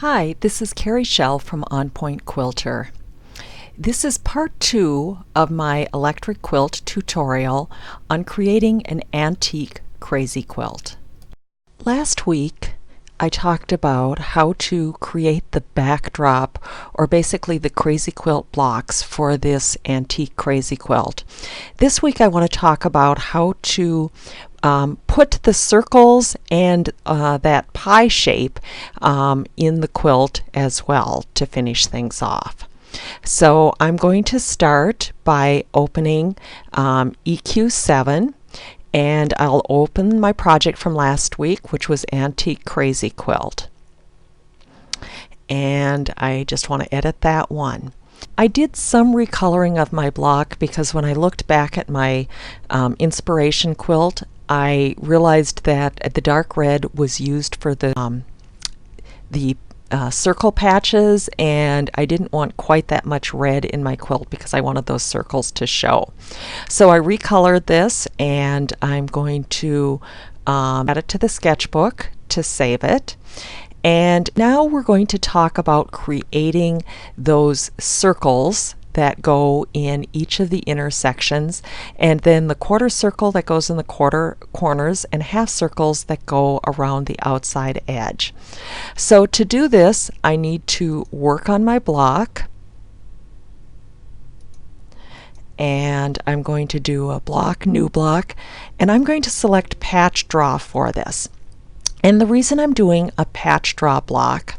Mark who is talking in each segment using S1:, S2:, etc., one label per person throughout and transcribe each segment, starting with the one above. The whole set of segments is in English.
S1: Hi, this is Kari from On Point Quilter. This is part 2 of my electric quilt tutorial on creating an antique crazy quilt. Last week I talked about how to create the backdrop, or basically the crazy quilt blocks for this antique crazy quilt. This week I want to talk about how to put the circles and that pie shape in the quilt as well to finish things off. So I'm going to start by opening EQ7, and I'll open my project from last week, which was Antique Crazy Quilt. And I just want to edit that one. I did some recoloring of my block because when I looked back at my inspiration quilt, I realized that the dark red was used for the circle patches, and I didn't want quite that much red in my quilt because I wanted those circles to show. So I recolored this, and I'm going to add it to the sketchbook to save it. And now we're going to talk about creating those circles that go in each of the intersections, and then the quarter circle that goes in the corners, and half circles that go around the outside edge. So to do this, I need to work on my block, and I'm going to do a block, new block, and I'm going to select patch draw for this. And the reason I'm doing a patch draw block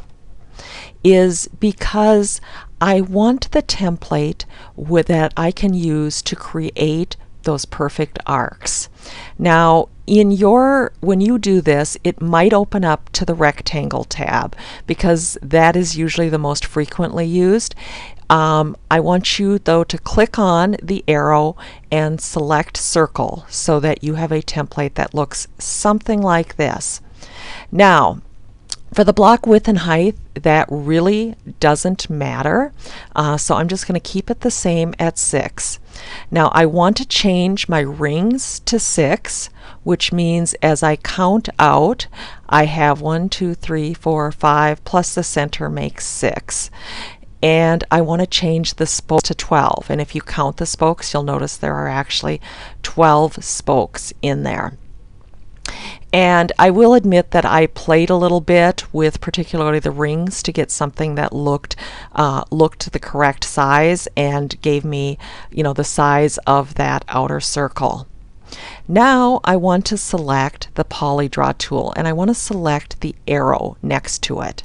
S1: is because I want the template that I can use to create those perfect arcs. Now, when you do this, it might open up to the rectangle tab because that is usually the most frequently used. I want you though to click on the arrow and select circle so that you have a template that looks something like this. Now, for the block width and height, that really doesn't matter, so I'm just going to keep it the same at 6. Now I want to change my rings to 6, which means as I count out, I have 1, 2, 3, 4, 5, plus the center makes 6. And I want to change the spokes to 12, and if you count the spokes, you'll notice there are actually 12 spokes in there. And I will admit that I played a little bit with particularly the rings to get something that looked the correct size and gave me, the size of that outer circle. Now I want to select the Poly Draw tool, and I want to select the arrow next to it.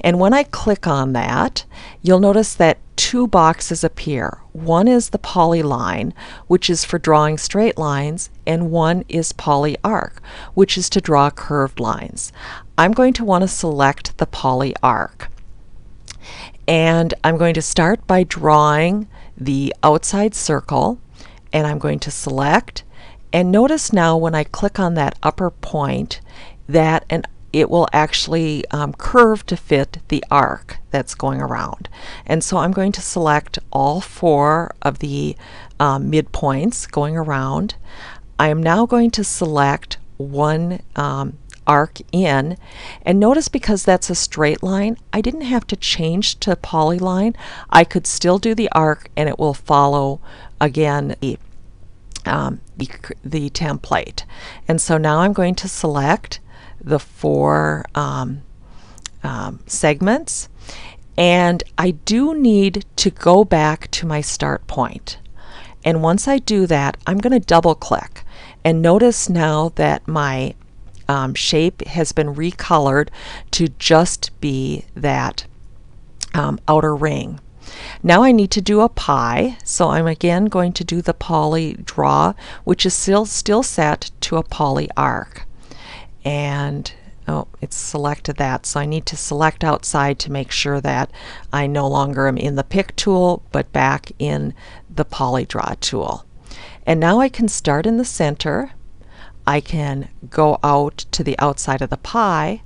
S1: And when I click on that, you'll notice that 2 boxes appear. One is the poly line, which is for drawing straight lines, and one is poly arc, which is to draw curved lines. I'm going to want to select the poly arc. And I'm going to start by drawing the outside circle, and I'm going to select, and notice now when I click on that upper point that it will actually curve to fit the arc that's going around. And so I'm going to select all 4 of the midpoints going around. I am now going to select one arc in, and notice because that's a straight line, I didn't have to change to polyline. I could still do the arc and it will follow again the template. And so now I'm going to select the 4 segments, and I do need to go back to my start point. And once I do that, I'm going to double click, and notice now that my shape has been recolored to just be that outer ring. Now I need to do a pie, so I'm again going to do the poly draw, which is still set to a poly arc. And it's selected that, so I need to select outside to make sure that I no longer am in the pick tool but back in the poly draw tool. And now I can start in the center. I can go out to the outside of the pie.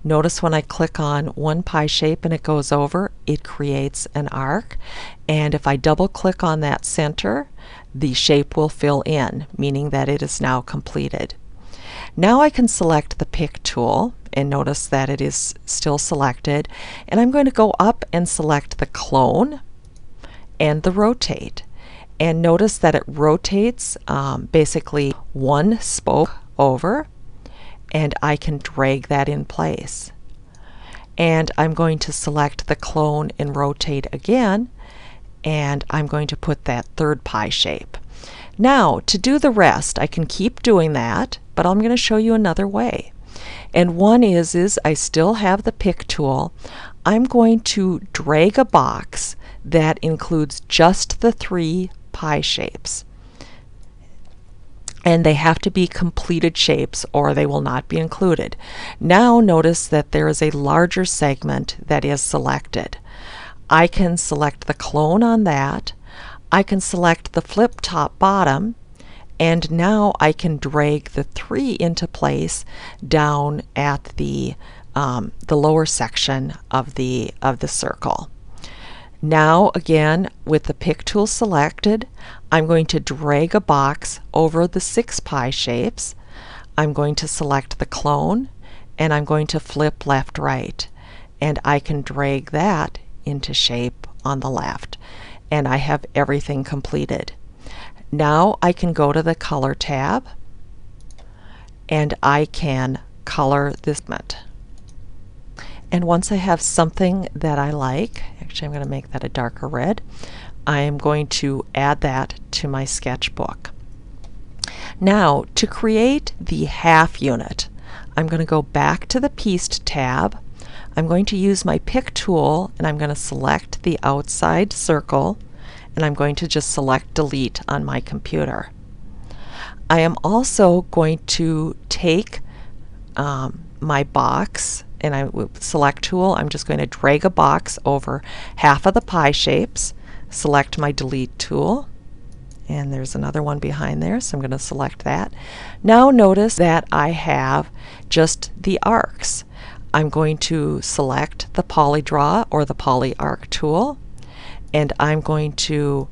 S1: Notice when I click on one pie shape and it goes over, it creates an arc, and if I double click on that center, the shape will fill in, meaning that it is now completed. Now I can select the pick tool, and notice that it is still selected, and I'm going to go up and select the clone and the rotate, and notice that it rotates basically one spoke over, and I can drag that in place. And I'm going to select the clone and rotate again, and I'm going to put that third pie shape. Now to do the rest, I can keep doing that, but I'm going to show you another way. And one is I still have the pick tool. I'm going to drag a box that includes just the 3 pie shapes. And they have to be completed shapes or they will not be included. Now notice that there is a larger segment that is selected. I can select the clone on that. I can select the flip top bottom, and now I can drag the 3 into place down at the lower section of the circle. Now again, with the pick tool selected, I'm going to drag a box over the 6 pie shapes. I'm going to select the clone, and I'm going to flip left right, and I can drag that into shape on the left, and I have everything completed. Now I can go to the color tab, and I can color this segment. And once I have something that I like, actually I'm going to make that a darker red, I am going to add that to my sketchbook. Now to create the half unit, I'm going to go back to the Pieced tab. I'm going to use my pick tool, and I'm going to select the outside circle, and I'm going to just select delete on my computer. I am also going to take my box, and I with select tool, I'm just going to drag a box over half of the pie shapes, select my delete tool, and there's another one behind there, so I'm going to select that. Now notice that I have just the arcs. I'm going to select the Poly Draw or the Poly Arc tool, and I'm going to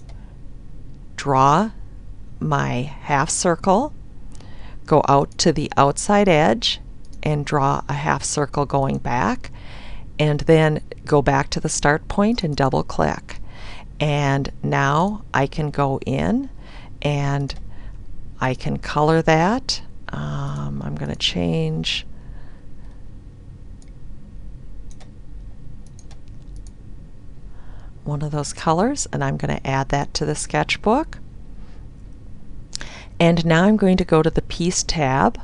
S1: draw my half circle, go out to the outside edge, and draw a half circle going back, and then go back to the start point and double click. And now I can go in and I can color that. I'm going to change one of those colors, and I'm going to add that to the sketchbook. And now I'm going to go to the Piece tab.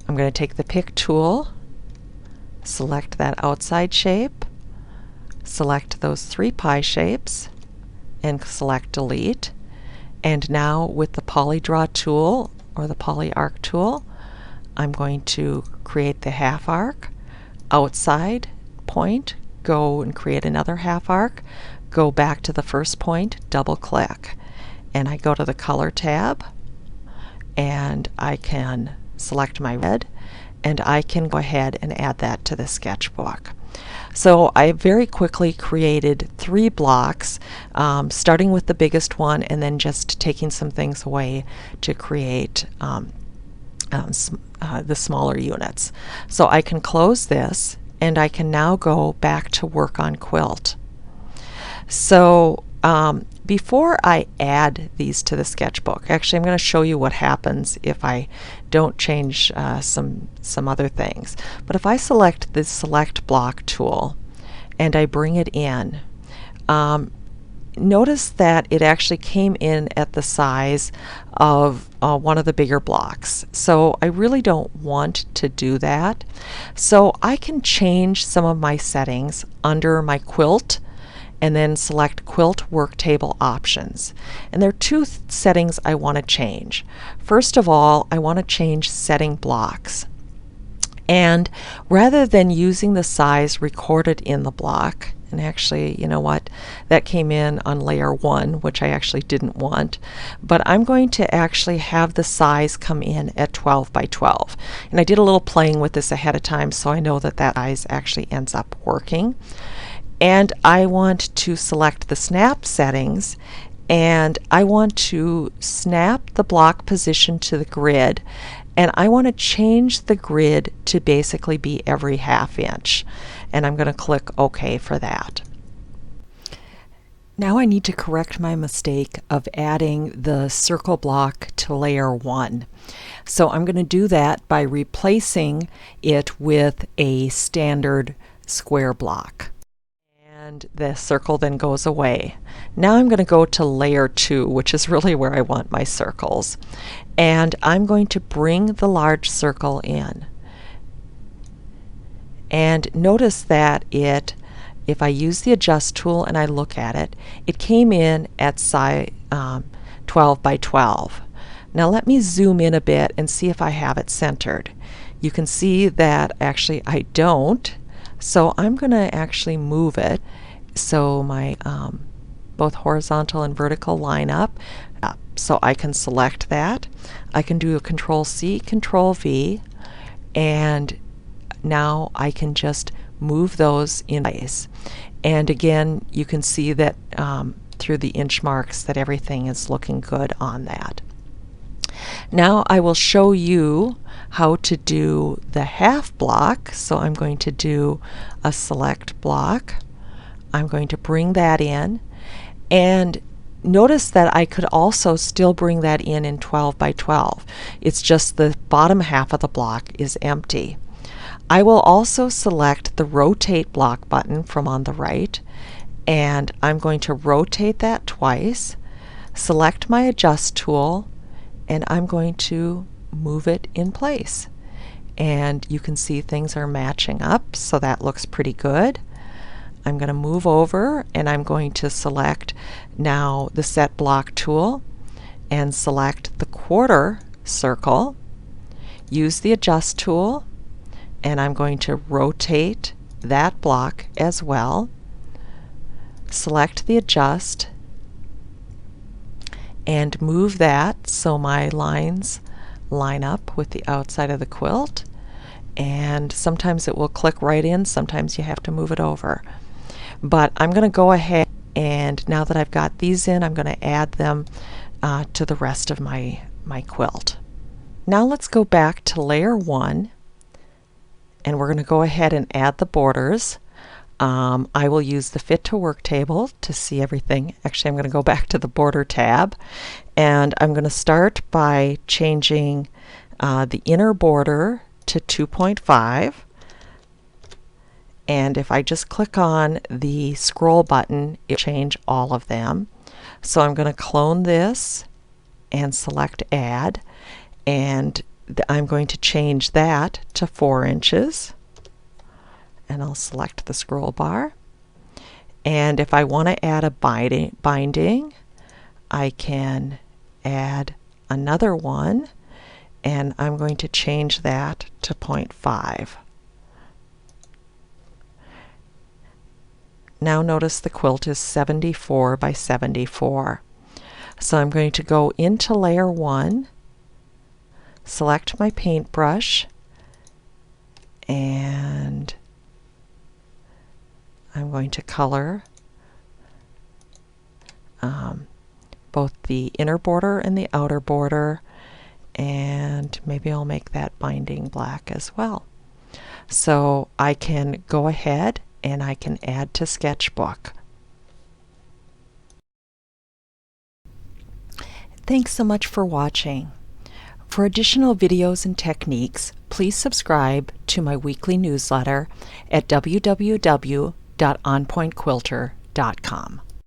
S1: I'm going to take the pick tool, select that outside shape, select those 3 pie shapes, and select delete. And now with the Poly Draw tool or the Poly Arc tool, I'm going to create the half arc, outside point, go and create another half arc, go back to the first point, double click, and I go to the color tab, and I can select my red, and I can go ahead and add that to the sketchbook. So I very quickly created 3 blocks, starting with the biggest one and then just taking some things away to create the smaller units. So I can close this, and I can now go back to work on Quilt. So before I add these to the sketchbook, actually I'm going to show you what happens if I don't change some other things. But if I select the Select Block tool and I bring it in, notice that it actually came in at the size of one of the bigger blocks. So I really don't want to do that. So I can change some of my settings under my Quilt and then select Quilt Work Table Options. And there are 2 settings I want to change. First of all, I want to change setting blocks. And rather than using the size recorded in the block, and actually, you know what, that came in on layer 1, which I actually didn't want, but I'm going to actually have the size come in at 12 by 12. And I did a little playing with this ahead of time, so I know that that size actually ends up working. And I want to select the snap settings, and I want to snap the block position to the grid And I want to change the grid to basically be every 1/2 inch. And I'm going to click OK for that. Now I need to correct my mistake of adding the circle block to layer 1. So I'm going to do that by replacing it with a standard square block. And the circle then goes away. Now I'm going to go to layer 2, which is really where I want my circles. And I'm going to bring the large circle in. And notice that if I use the adjust tool and I look at it, it came in at size 12 by 12. Now let me zoom in a bit and see if I have it centered. You can see that actually I don't, so I'm going to actually move it so my both horizontal and vertical line up. So I can select that. I can do a Control C, Control V, and now I can just move those in place. And again, you can see that through the inch marks that everything is looking good on that. Now I will show you how to do the half block. So I'm going to do a select block. I'm going to bring that in, and notice that I could also still bring that in 12 by 12. It's just the bottom half of the block is empty. I will also select the rotate block button from on the right, and I'm going to rotate that twice, select my adjust tool, and I'm going to move it in place. And you can see things are matching up, so that looks pretty good. I'm going to move over and I'm going to select now the set block tool and select the quarter circle, use the adjust tool, and I'm going to rotate that block as well. Select the adjust and move that so my lines line up with the outside of the quilt. And sometimes it will click right in, sometimes you have to move it over. But I'm going to go ahead, and now that I've got these in, I'm going to add them to the rest of my quilt. Now let's go back to layer 1, and we're going to go ahead and add the borders. I will use the Fit to Work table to see everything. Actually, I'm going to go back to the border tab, and I'm going to start by changing the inner border to 2.5. And if I just click on the scroll button, it'll change all of them. So I'm going to clone this and select Add, and I'm going to change that to 4 inches. And I'll select the scroll bar. And if I want to add a binding, I can add another one, and I'm going to change that to 0.5. Now notice the quilt is 74 by 74. So I'm going to go into layer 1, select my paintbrush, and I'm going to color both the inner border and the outer border, and maybe I'll make that binding black as well. So I can go ahead and I can add to sketchbook. Thanks so much for watching. For additional videos and techniques, please subscribe to my weekly newsletter at www.onpointquilter.com.